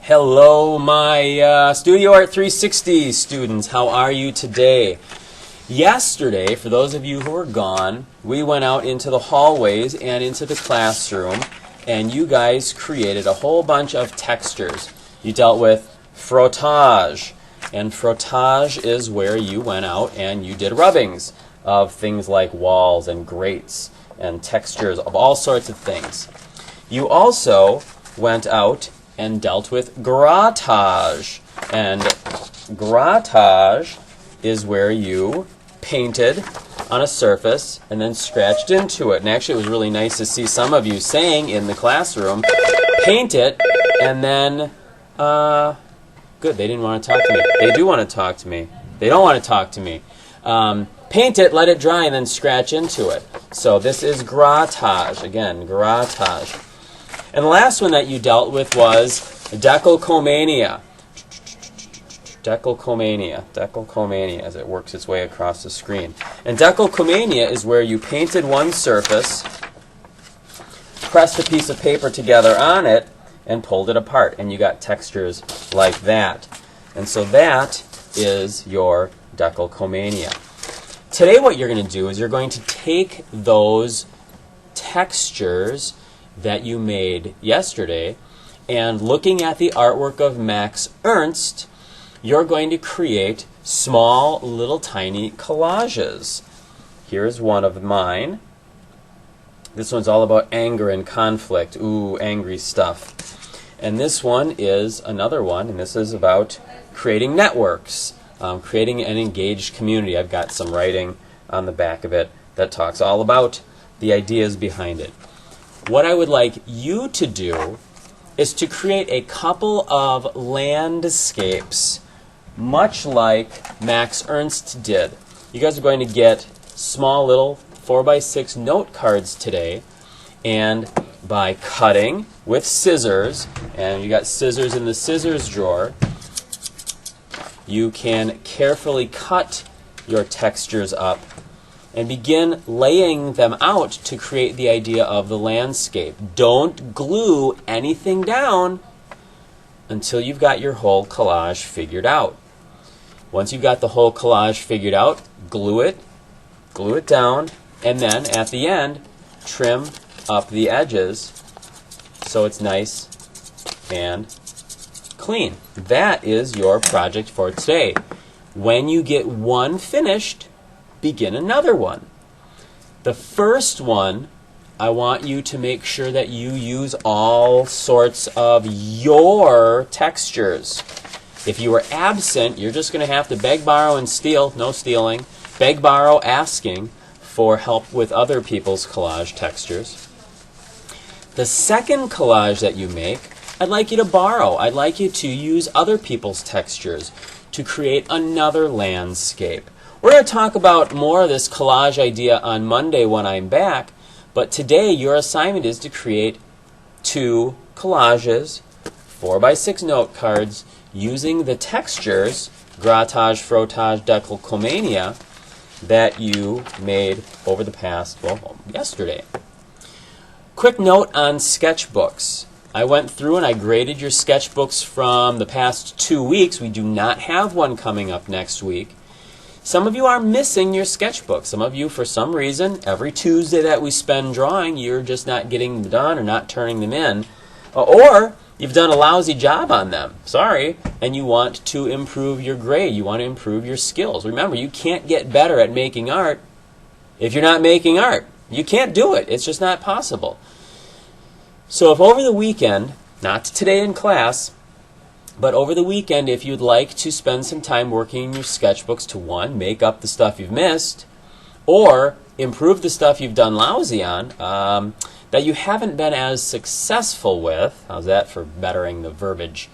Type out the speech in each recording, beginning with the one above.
Hello, my Studio Art 360 students. How are you today? Yesterday, for those of you who were gone, we went out into the hallways and into the classroom, and you guys created a whole bunch of textures. You dealt with frottage, and frottage is where you went out and you did rubbings of things like walls and grates and textures of all sorts of things. You also went out and dealt with grattage, and grattage is where you painted on a surface and then scratched into it. And actually it was really nice to see some of you saying in the classroom, paint it, and then, good, they didn't want to talk to me. They do want to talk to me. They don't want to talk to me. Paint it, let it dry, and then scratch into it. So this is grattage. Again, grattage. And the last one that you dealt with was decalcomania. Decalcomania as it works its way across the screen. And decalcomania is where you painted one surface, pressed a piece of paper together on it, and pulled it apart. And you got textures like that. And so that is your decalcomania. Today what you're going to do is you're going to take those textures that you made yesterday, and looking at the artwork of Max Ernst, you're going to create small, little, tiny collages. Here's one of mine. This one's all about anger and conflict. Ooh, angry stuff. And this one is another one, and this is about creating networks, creating an engaged community. I've got some writing on the back of it that talks all about the ideas behind it. What I would like you to do is to create a couple of landscapes, much like Max Ernst did. You guys are going to get small little 4x6 note cards today, and by cutting with scissors, and you got scissors in the scissors drawer, you can carefully cut your textures up and begin laying them out to create the idea of the landscape. Don't glue anything down until you've got your whole collage figured out. Once you've got the whole collage figured out, glue it down, and then at the end, trim up the edges so it's nice and clean. That is your project for today. When you get one finished, begin another one. The first one, I want you to make sure that you use all sorts of your textures. If you are absent, you're just going to have to beg, borrow, and steal. No stealing. Beg, borrow, asking for help with other people's collage textures. The second collage that you make, I'd like you to borrow. I'd like you to use other people's textures to create another landscape. We're going to talk about more of this collage idea on Monday when I'm back, but today your assignment is to create 2 collages, 4x6 note cards, using the textures, grattage, frottage, decalcomania, that you made over the past, well, yesterday. Quick note on sketchbooks. I went through and I graded your sketchbooks from the past 2 weeks. We do not have one coming up next week. Some of you are missing your sketchbook. Some of you, for some reason, every Tuesday that we spend drawing, you're just not getting them done or not turning them in. Or you've done a lousy job on them. Sorry. And you want to improve your grade. You want to improve your skills. Remember, you can't get better at making art if you're not making art. You can't do it. It's just not possible. So if over the weekend, not today in class, but over the weekend, if you'd like to spend some time working in your sketchbooks to, 1, make up the stuff you've missed, or improve the stuff you've done lousy on, that you haven't been as successful with, how's that for bettering the verbiage?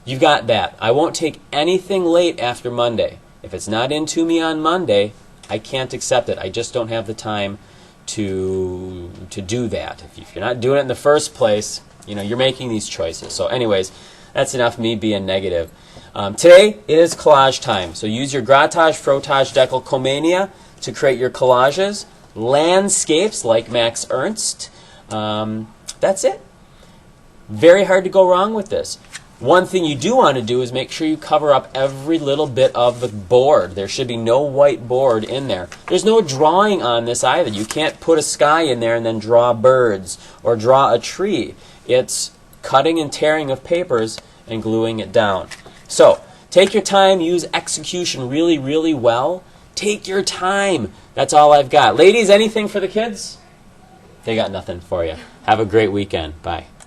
You've got that. I won't take anything late after Monday. If it's not into me on Monday, I can't accept it. I just don't have the time to do that. If you're not doing it in the first place, you're making these choices. So anyways, that's enough of me being negative. Today, it is collage time. So use your grattage, frottage, decalcomania to create your collages. Landscapes like Max Ernst. That's it. Very hard to go wrong with this. One thing you do want to do is make sure you cover up every little bit of the board. There should be no white board in there. There's no drawing on this either. You can't put a sky in there and then draw birds or draw a tree. It's cutting and tearing of papers and gluing it down. So, take your time, use execution really, really well. Take your time. That's all I've got. Ladies, anything for the kids? They got nothing for you. Have a great weekend. Bye.